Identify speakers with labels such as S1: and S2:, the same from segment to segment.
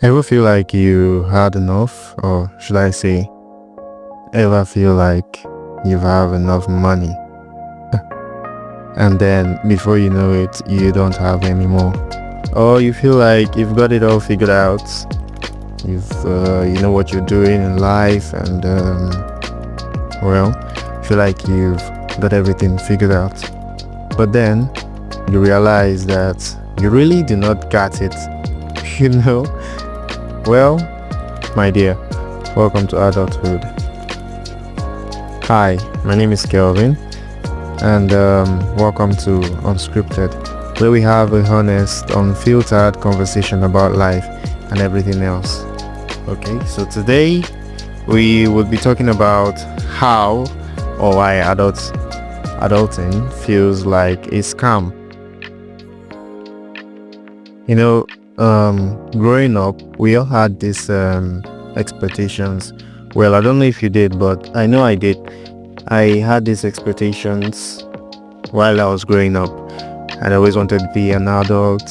S1: Ever feel like you had enough, or should I say, ever feel like you have enough money, and then before you know it, you don't have any more, or you feel like you've got it all figured out, you know what you're doing in life, and well, feel like you've got everything figured out, but then you realize that you really do not got it, you know. Well, my dear, welcome to adulthood. Hi, my name is Kelvin, and welcome to Unscripted, where we have a honest, unfiltered conversation about life and everything else. Okay, so today we will be talking about how or why adulting feels like a scam. You know, growing up, we all had these expectations. Well, I don't know if you did, but I know I did. I had these expectations while I was growing up. I always wanted to be an adult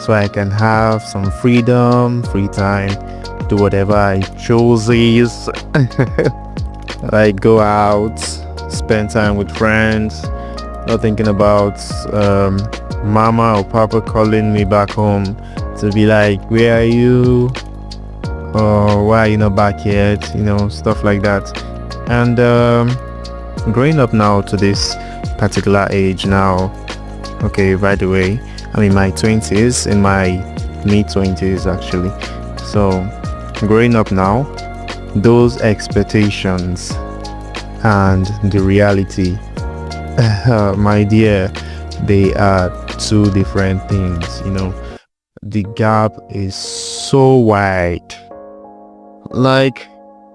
S1: so I can have some freedom, free time, do whatever I chose. Like go out, spend time with friends, not thinking about mama or papa calling me back home to be like, where are you, or why are you not back yet, stuff like that. And growing up now to this particular age now, okay, by the way, I'm in my 20s, in my mid-20s actually. So growing up now, those expectations and the reality, my dear, they are two different things. The gap is so wide. Like,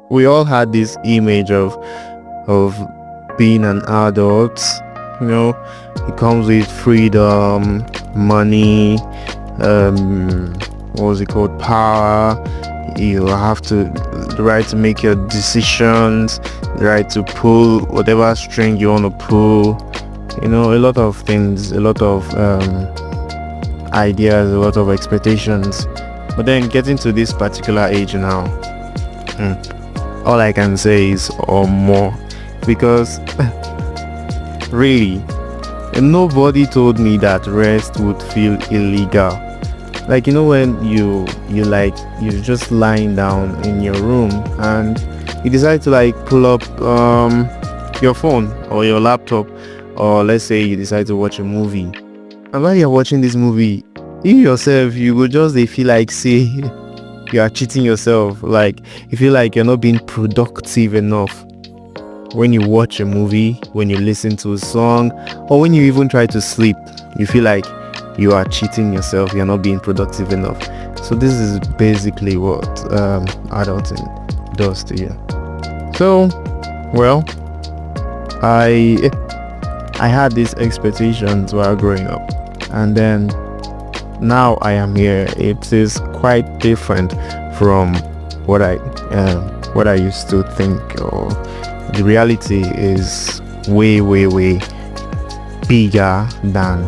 S1: we all had this image of being an adult. It comes with freedom, money, what was it called, power. You have the right to make your decisions, the right to pull whatever string you want to pull. A lot of things, a lot of ideas, a lot of expectations. But then getting to this particular age now, all I can say is or more, because really nobody told me that rest would feel illegal. Like, when you're just lying down in your room and you decide to pull up your phone or your laptop, or let's say you decide to watch a movie, and while you're watching this movie, you yourself, you will just feel like, say, you are cheating yourself. Like, you feel like you're not being productive enough when you watch a movie, when you listen to a song, or when you even try to sleep. You feel like you are cheating yourself, you're not being productive enough. So this is basically what adulting does to you. So, well, I had these expectations while growing up, and then now I am here. It is quite different from what I used to think, or the reality is way bigger than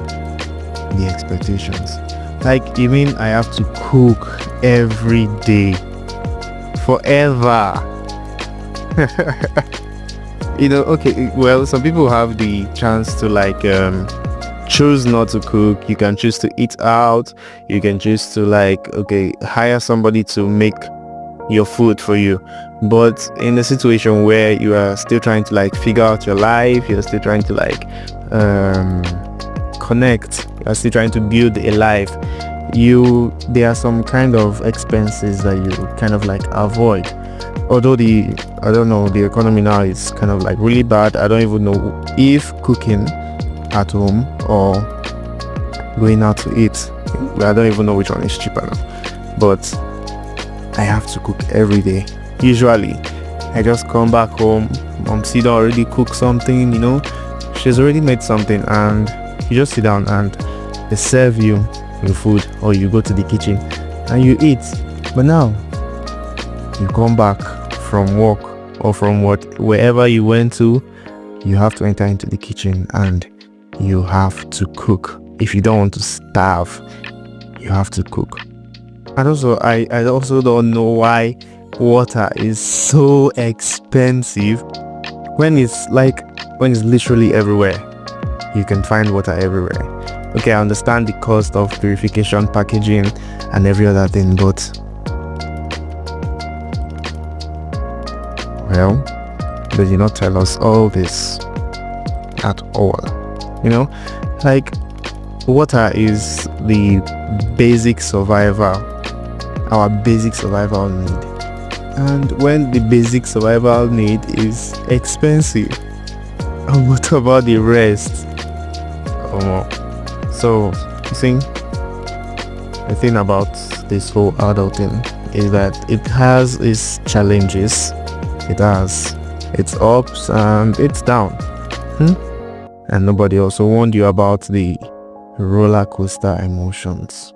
S1: the expectations. Like, you mean I have to cook every day forever? Okay, well, some people have the chance to choose not to cook. You can choose to eat out. You can choose to hire somebody to make your food for you. But in a situation where you are still trying to figure out your life, you're still trying to connect, you're still trying to build a life, there are some kind of expenses that you kind of avoid. Although the economy now is kind of really bad. I don't even know if cooking at home or going out to eat, I don't even know which one is cheaper now. But I have to cook every day. Usually I just come back home, mom Sida already cooked something, she's already made something, and you just sit down and they serve you your food, or you go to the kitchen and you eat. But now you come back from work or from wherever you went to, you have to enter into the kitchen and you have to cook. If you don't want to starve, you have to cook. And also, I also don't know why water is so expensive when it's literally everywhere. You can find water everywhere. Okay, I understand the cost of purification, packaging, and every other thing, but well, they did not tell us all this at all. You know, like water is the basic survival, our basic survival need. And when the basic survival need is expensive, what about the rest? So, you see, the thing about this whole adulting is that it has its challenges, it has its ups and its down. And nobody also warned you about the roller coaster emotions.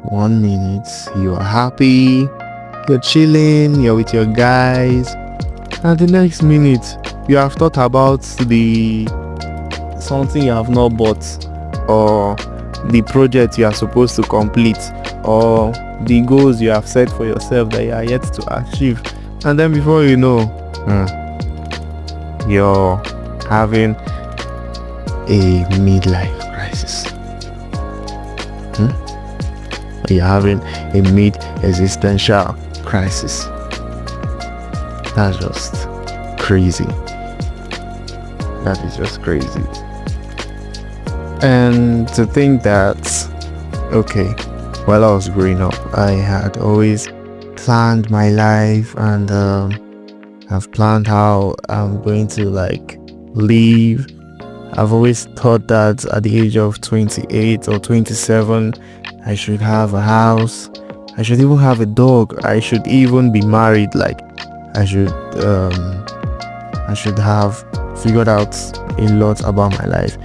S1: 1 minute you are happy, you're chilling, you're with your guys, and the next minute you have thought about the something you have not bought, or the project you are supposed to complete, or the goals you have set for yourself that you are yet to achieve, and then before you know, you're having a midlife crisis. You're having a mid-existential crisis. That's just crazy. That is just crazy. And to think that, okay, while I was growing up, I had always planned my life and I've planned how I'm going to live. I've always thought that at the age of 28 or 27, I should have a house. I should even have a dog. I should even be married. I should have figured out a lot about my life.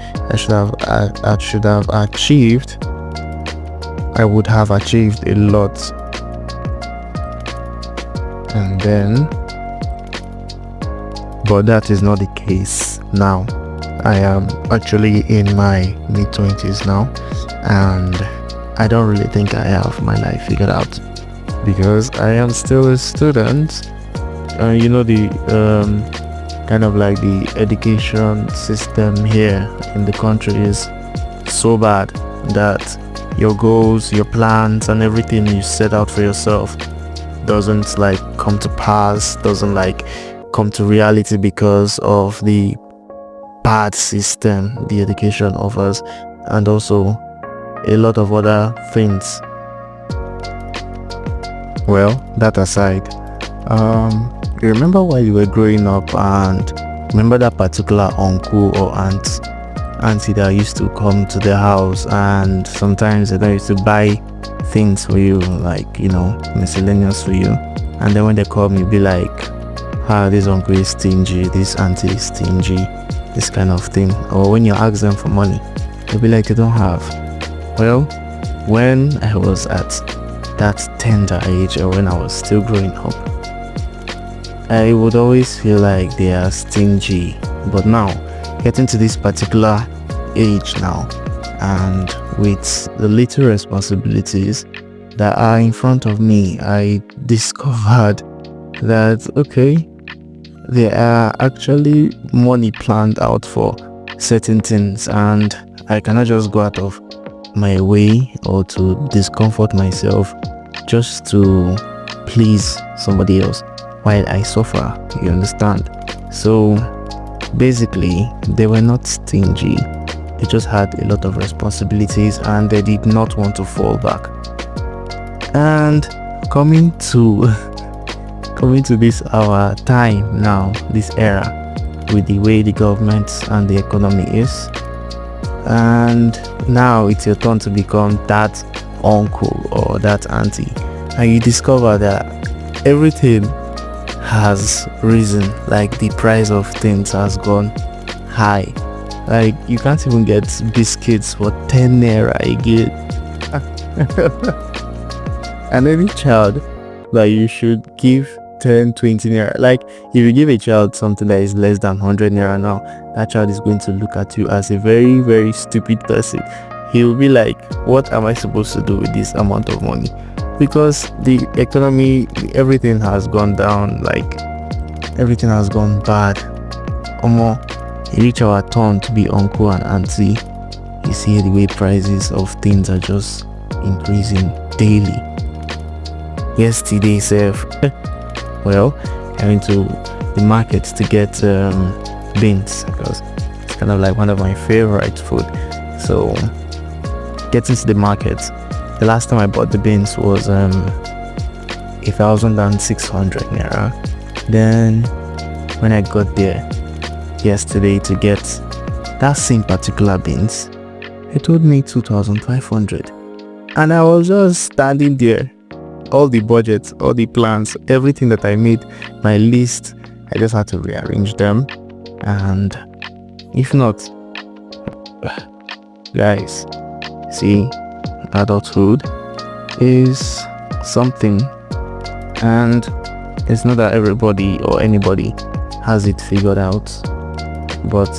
S1: I would have achieved a lot. And then, but that is not the case now. I am actually in my mid-20s now, and I don't really think I have my life figured out, because I am still a student. The education system here in the country is so bad that your goals, your plans, and everything you set out for yourself doesn't come to pass, doesn't come to reality because of the bad system the education offers, and also a lot of other things. Well, that aside, you remember while you were growing up, and remember that particular uncle or auntie that used to come to the house, and sometimes they used to buy things for you, miscellaneous for you, and then when they come, you'd be like, this uncle is stingy, this auntie is stingy, this kind of thing. Or when you ask them for money, they'll be like, they don't have. Well, when I was at that tender age, or when I was still growing up, I would always feel like they are stingy. But now, getting to this particular age now, and with the little responsibilities that are in front of me, I discovered that, okay, there are actually money planned out for certain things, and I cannot just go out of my way or to discomfort myself just to please somebody else while I suffer, you understand? So basically, they were not stingy, they just had a lot of responsibilities and they did not want to fall back. And coming to this our time now, this era, with the way the government and the economy is, and now it's your turn to become that uncle or that auntie, and you discover that everything has risen, the price of things has gone high. You can't even get biscuits for 10 naira again. And any child that you should give 10-20 naira, if you give a child something that is less than 100 naira now, that child is going to look at you as a very, very stupid person. he'll be like, what am I supposed to do with this amount of money? Because the economy, everything has gone down, like everything has gone bad. It reach our turn to be uncle and auntie. You see the way prices of things are just increasing daily. Yesterday, Seth, well, I went to the market to get beans because it's kind of like one of my favorite food. So getting to the market, the last time I bought the beans was 1,600 naira. Then when I got there yesterday to get that same particular beans, they told me 2,500, and I was just standing there. All the budgets, all the plans, everything that I made, my list, I just had to rearrange them. And if not, guys, see, adulthood is something, and it's not that everybody or anybody has it figured out, but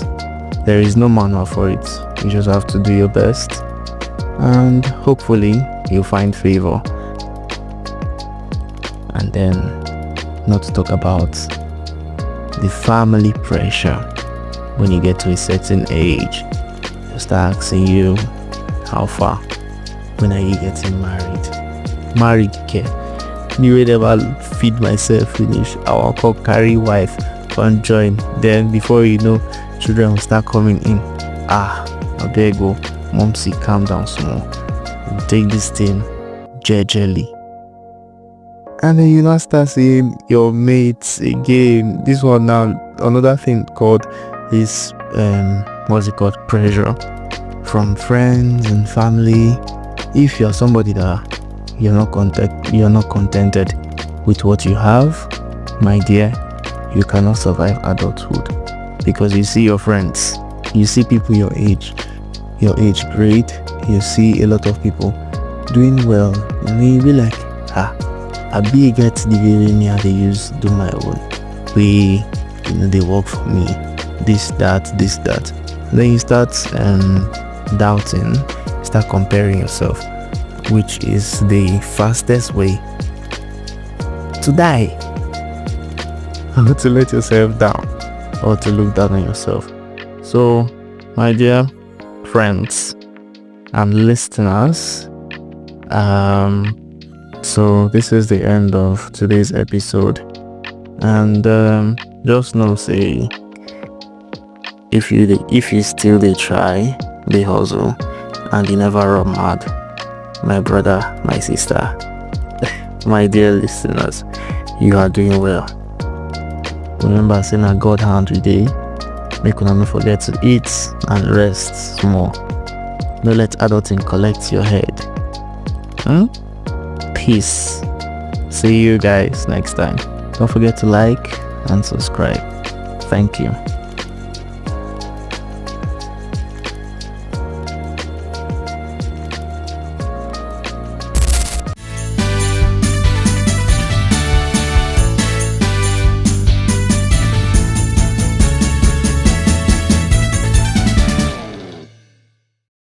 S1: there is no manual for it. You just have to do your best, and hopefully you'll find favor. And then, not to talk about the family pressure. When you get to a certain age, they start asking you, how far? When are you getting married? Married care. Me will never feed myself finish. I will call carry wife and join. Then before you know, children will start coming in. Now there you go. Mom, see, calm down small. We'll take this thing gingerly. And then you now start seeing your mates again. This one now, another thing called is pressure from friends and family. If you're somebody that you're not contented with what you have, my dear, you cannot survive adulthood, because you see your friends, you see people your age grade, you see a lot of people doing well, and you'll be like, I be get the very near they use do my own way, they work for me, this that. Then you start doubting, start comparing yourself, which is the fastest way to die, or to let yourself down, or to look down on yourself. So my dear friends and listeners, so this is the end of today's episode, and just know, say, if you still they try, they hustle, and you never run mad, my brother, my sister, my dear listeners, you are doing well. Remember, saying a God hand today, make you not forget to eat and rest small. Don't let adulting collect your head. Peace. See you guys next time. Don't forget to like and subscribe. Thank you.